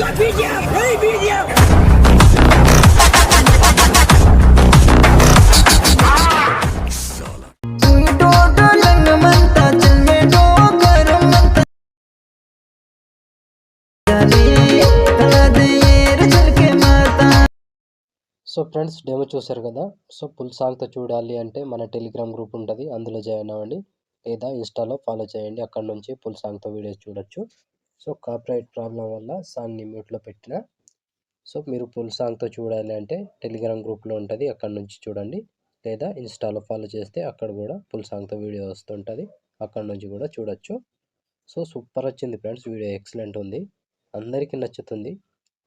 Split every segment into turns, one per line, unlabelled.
So friends demo చూసారు కదా. So full సాంగ్తో చూడాలి అంటే మన టెలిగ్రామ్ గ్రూప్ ఉంటుంది, అందులో జాయిన్ అవ్వండి, లేదా ఇన్స్టాలో ఫాలో చేయండి. అక్కడ నుంచి ఫుల్ సాంగ్తో వీడియోస్ చూడొచ్చు. సో కాపీరైట్ ప్రాబ్లం వల్ల సాంగ్ని మ్యూట్లో పెట్టిన. సో మీరు ఫుల్ సాంగ్తో చూడాలి అంటే టెలిగ్రామ్ గ్రూప్లో ఉంటుంది, అక్కడ నుంచి చూడండి. లేదా ఇన్స్టాలో ఫాలో చేస్తే అక్కడ కూడా ఫుల్ సాంగ్తో వీడియో వస్తుంటుంది, అక్కడ నుంచి కూడా చూడొచ్చు. సో సూపర్ వచ్చింది ఫ్రెండ్స్, వీడియో ఎక్సలెంట్ ఉంది, అందరికీ నచ్చుతుంది,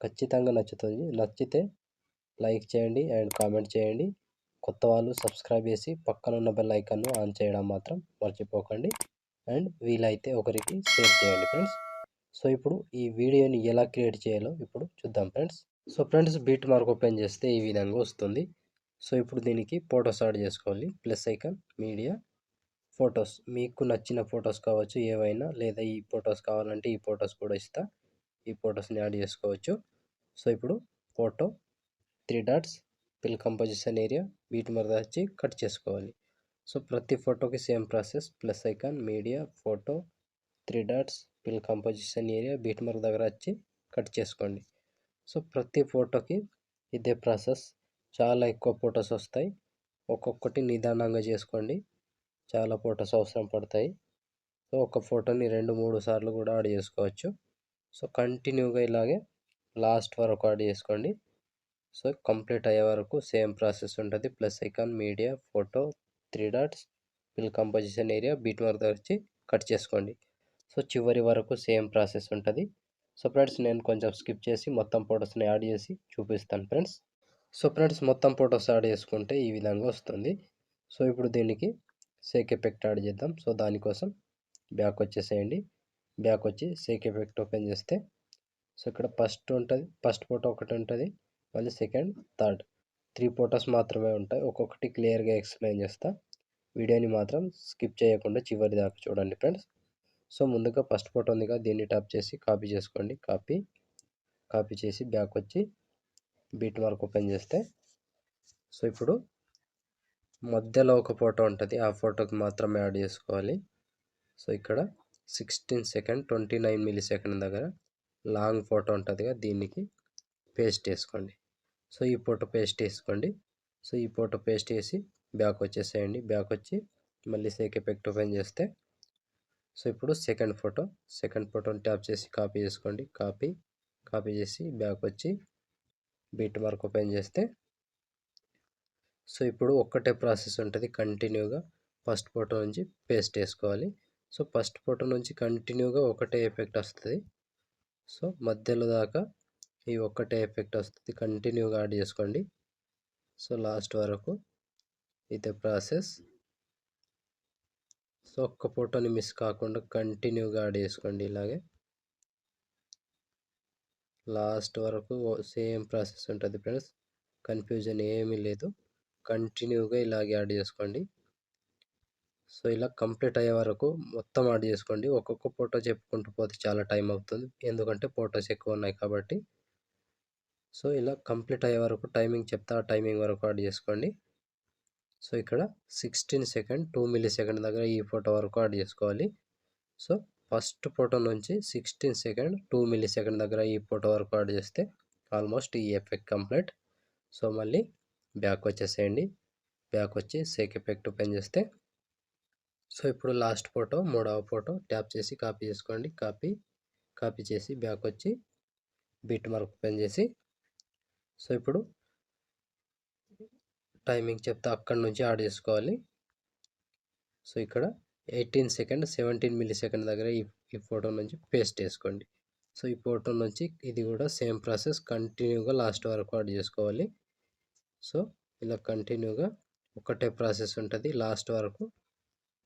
ఖచ్చితంగా నచ్చుతుంది. నచ్చితే లైక్ చేయండి అండ్ కామెంట్ చేయండి. కొత్త వాళ్ళు సబ్స్క్రైబ్ చేసి పక్కన ఉన్న బెల్ ఐకాన్ను ఆన్ చేయడం మాత్రం మర్చిపోకండి. అండ్ వీలైతే ఒకరికి షేర్ చేయండి ఫ్రెండ్స్. సో ఇప్పుడు ఈ వీడియోని ఎలా క్రియేట్ చేయాలో ఇప్పుడు చూద్దాం friends. So friends beat mark open చేస్తే ఈ విధంగా వస్తుంది. సో ఇప్పుడు దీనికి ఫొటోస్ యాడ్ చేసుకోవాలి. ప్లస్ ఐకాన్, మీడియా, ఫొటోస్, మీకు నచ్చిన ఫొటోస్ కావచ్చు ఏవైనా, లేదా ఈ ఫొటోస్ కావాలంటే ఈ ఫొటోస్ కూడా ఇస్తా, ఈ ఫొటోస్ని యాడ్ చేసుకోవచ్చు. సో ఇప్పుడు photo, 3 dots, fill composition area, beat mark వచ్చి కట్ చేసుకోవాలి. సో ప్రతి ఫోటోకి same process. Plus icon, media, photo, 3 dots, fill composition area, beat mark దగ్గర వచ్చి కట్ చేసుకోండి. సో ప్రతి ఫోటోకి ఇదే ప్రాసెస్. చాలా ఎక్కువ ఫొటోస్ వస్తాయి, ఒక్కొక్కటి నిదానంగా చేసుకోండి, చాలా ఫొటోస్ అవసరం పడతాయి. సో ఒక ఫోటోని 2-3 సార్లు కూడా యాడ్ చేసుకోవచ్చు. సో కంటిన్యూగా ఇలాగే లాస్ట్ వరకు యాడ్ చేసుకోండి. సో కంప్లీట్ అయ్యే వరకు సేమ్ ప్రాసెస్ ఉంటుంది. Plus icon, media, photo, 3 dots, fill composition area, beat mark వచ్చి కట్ చేసుకోండి. సో చివరి వరకు సేమ్ ప్రాసెస్ ఉంటుంది. సో ఫ్రెండ్స్ నేను కొంచెం స్కిప్ చేసి మొత్తం ఫొటోస్ని యాడ్ చేసి చూపిస్తాను ఫ్రెండ్స్. సో ఫ్రెండ్స్ మొత్తం ఫొటోస్ యాడ్ చేసుకుంటే ఈ విధంగా వస్తుంది. సో ఇప్పుడు దీనికి సేక్ ఎఫెక్ట్ యాడ్ చేద్దాం. సో దానికోసం బ్యాక్ వచ్చేసేయండి. బ్యాక్ వచ్చి సేక్ ఎఫెక్ట్ ఓపెన్ చేస్తే సో ఇక్కడ ఫస్ట్ ఉంటుంది, ఫస్ట్ ఫోటో ఒకటి ఉంటుంది, మళ్ళీ సెకండ్, థర్డ్, 3 ఫొటోస్ మాత్రమే ఉంటాయి. ఒక్కొక్కటి క్లియర్గా ఎక్స్ప్లెయిన్ చేస్తా, వీడియోని మాత్రం స్కిప్ చేయకుండా చివరి దాకా చూడండి ఫ్రెండ్స్. సో ముందుగా ఫస్ట్ ఫోటో ఉంది కదా, దీన్ని ట్యాప్ చేసి కాపీ చేసుకోండి. కాపీ చేసి బ్యాక్ వచ్చి బీట్ మార్క్ ఓపెన్ చేస్తే సో ఇప్పుడు మధ్యలో ఒక ఫోటో ఉంటుంది, ఆ ఫోటోకి మాత్రమే యాడ్ చేసుకోవాలి. సో ఇక్కడ 16 సెకండ్ 29 మిల్లీ సెకండ్ దగ్గర లాంగ్ ఫోటో ఉంటుంది కదా, దీనికి పేస్ట్ చేసుకోండి. సో ఈ ఫోటో పేస్ట్ చేసుకోండి. సో ఈ ఫోటో పేస్ట్ చేసి బ్యాక్ వచ్చేసేయండి. బ్యాక్ వచ్చి మళ్ళీ సేక్ ఎఫెక్ట్ ఓపెన్ చేస్తే సో ఇప్పుడు సెకండ్ ఫోటోని ట్యాప్ చేసి కాపీ చేసుకోండి. కాపీ చేసి బ్యాక్ వచ్చి బీట్ మార్క్ ఓపెన్ చేస్తే సో ఇప్పుడు ఒక్కటే ప్రాసెస్ ఉంటుంది, కంటిన్యూగా ఫస్ట్ ఫోటో నుంచి పేస్ట్ చేసుకోవాలి. సో ఫస్ట్ ఫోటో నుంచి కంటిన్యూగా ఒకటే ఎఫెక్ట్ వస్తుంది. సో మధ్యలో దాకా ఈ ఒక్కటే ఎఫెక్ట్ వస్తుంది, కంటిన్యూగా యాడ్ చేసుకోండి. సో లాస్ట్ వరకు ఇదే ప్రాసెస్. సో ఒక్క ఫోటోని మిస్ కాకుండా కంటిన్యూగా యాడ్ చేసుకోండి. ఇలాగే లాస్ట్ వరకు సేమ్ ప్రాసెస్ ఉంటుంది ఫ్రెండ్స్, కన్ఫ్యూజన్ ఏమీ లేదు, కంటిన్యూగా ఇలాగే యాడ్ చేసుకోండి. సో ఇలా కంప్లీట్ అయ్యే వరకు మొత్తం యాడ్ చేసుకోండి. ఒక్కొక్క ఫోటో చెప్పుకుంటూ పోతే చాలా టైం అవుతుంది, ఎందుకంటే ఫొటోస్ ఎక్కువ ఉన్నాయి కాబట్టి. సో ఇలా కంప్లీట్ అయ్యే వరకు టైమింగ్ చెప్తా, ఆ టైమింగ్ వరకు యాడ్ చేసుకోండి. సో ఇక్కడ 16 సెకండ్ 2 మిల్లీ సెకండ్ దగ్గర ఈ ఫోటో వరకు యాడ్ చేసుకోవాలి. సో ఫస్ట్ ఫోటో నుంచి 16 సెకండ్ 2 మిల్లీ సెకండ్ దగ్గర ఈ ఫోటో వరకు యాడ్ చేస్తే ఆల్మోస్ట్ ఈ ఎఫెక్ట్ కంప్లీట్. సో మళ్ళీ బ్యాక్ వచ్చేసేయండి. బ్యాక్ వచ్చి సేక్ ఎఫెక్ట్ ఓపెన్ చేస్తే సో ఇప్పుడు లాస్ట్ ఫోటో, మూడవ ఫోటో ట్యాప్ చేసి కాపీ చేసుకోండి. కాపీ చేసి బ్యాక్ వచ్చి బీట్ మార్క్ ఓపెన్ చేసి సో ఇప్పుడు టైమింగ్ చెప్తే అక్కడ నుంచి యాడ్ చేసుకోవాలి. సో ఇక్కడ 18 సెకండ్ 17 మిల్లీ సెకండ్ దగ్గర ఈ ఫోటో నుంచి పేస్ట్ చేసుకోండి. సో ఈ ఫోటో నుంచి ఇది కూడా సేమ్ ప్రాసెస్, కంటిన్యూగా లాస్ట్ వరకు యాడ్ చేసుకోవాలి. సో ఇలా కంటిన్యూగా ఒకటే ప్రాసెస్ ఉంటుంది, లాస్ట్ వరకు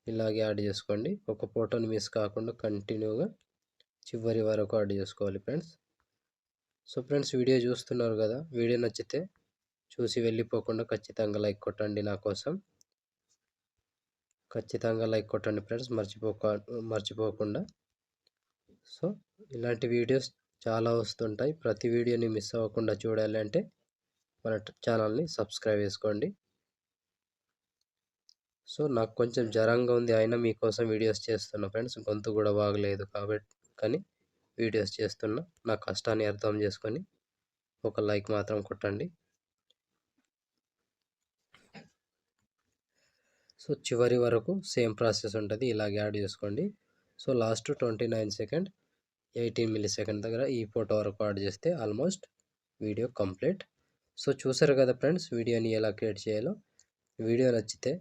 ఇలాగే యాడ్ చేసుకోండి. ఒక ఫోటోని మిస్ కాకుండా కంటిన్యూగా చివరి వరకు యాడ్ చేసుకోవాలి ఫ్రెండ్స్. సో ఫ్రెండ్స్ వీడియో చూస్తున్నారు కదా, వీడియో నచ్చితే చూసి వెళ్ళిపోకుండా ఖచ్చితంగా లైక్ కొట్టండి, నా కోసం ఖచ్చితంగా లైక్ కొట్టండి ఫ్రెండ్స్, మర్చిపోకుండా. సో ఇలాంటి వీడియోస్ చాలా వస్తుంటాయి. ప్రతి వీడియోని మిస్ అవ్వకుండా చూడాలి అంటే మన ఛానల్ని సబ్స్క్రైబ్ చేసుకోండి. సో నాకు కొంచెం జ్వరంగా ఉంది, అయినా మీకోసం వీడియోస్ చేస్తున్నా ఫ్రెండ్స్. గొంతు కూడా బాగలేదు కాబట్టి కానీ వీడియోస్ చేస్తున్నా. నా కష్టాన్ని అర్థం చేసుకొని ఒక లైక్ మాత్రం కొట్టండి. సో చివరి వరకు సేమ్ ప్రాసెస్ ఉంటుంది, ఇలాగే యాడ్ చేసుకోండి. So last 29 second 18 milli second దగ్గర ఈ ఫోటో వరకు యాడ్ చేస్తే ఆల్మోస్ట్ వీడియో కంప్లీట్. సో చూసారు కదా ఫ్రెండ్స్ వీడియోని ఎలా క్రియేట్ చేయాలో. వీడియో నచ్చితే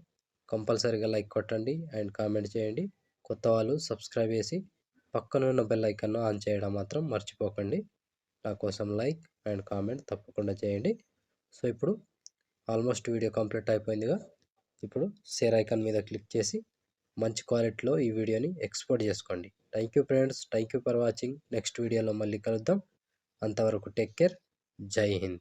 కంపల్సరీగా లైక్ కొట్టండి అండ్ కామెంట్ చేయండి. కొత్త వాళ్ళు సబ్స్క్రైబ్ చేసి పక్కన ఉన్న బెల్ ఐకాన్ ఆన్ చేయడం మాత్రం మర్చిపోకండి. నా కోసం లైక్ అండ్ కామెంట్ తప్పకుండా చేయండి. సో ఇప్పుడు ఆల్మోస్ట్ వీడియో కంప్లీట్ అయిపోయిందిగా. ఇప్పుడు షేర్ ఐకాన్ మీద క్లిక్ చేసి మంచి క్వాలిటీలో ఈ వీడియోని ఎక్స్పోర్ట్ చేసుకోండి. Thank you friends, thank you for watching. Next వీడియోలో మళ్ళీ కలుద్దాం. అంతవరకు టేక్ కేర్. జై హింద్.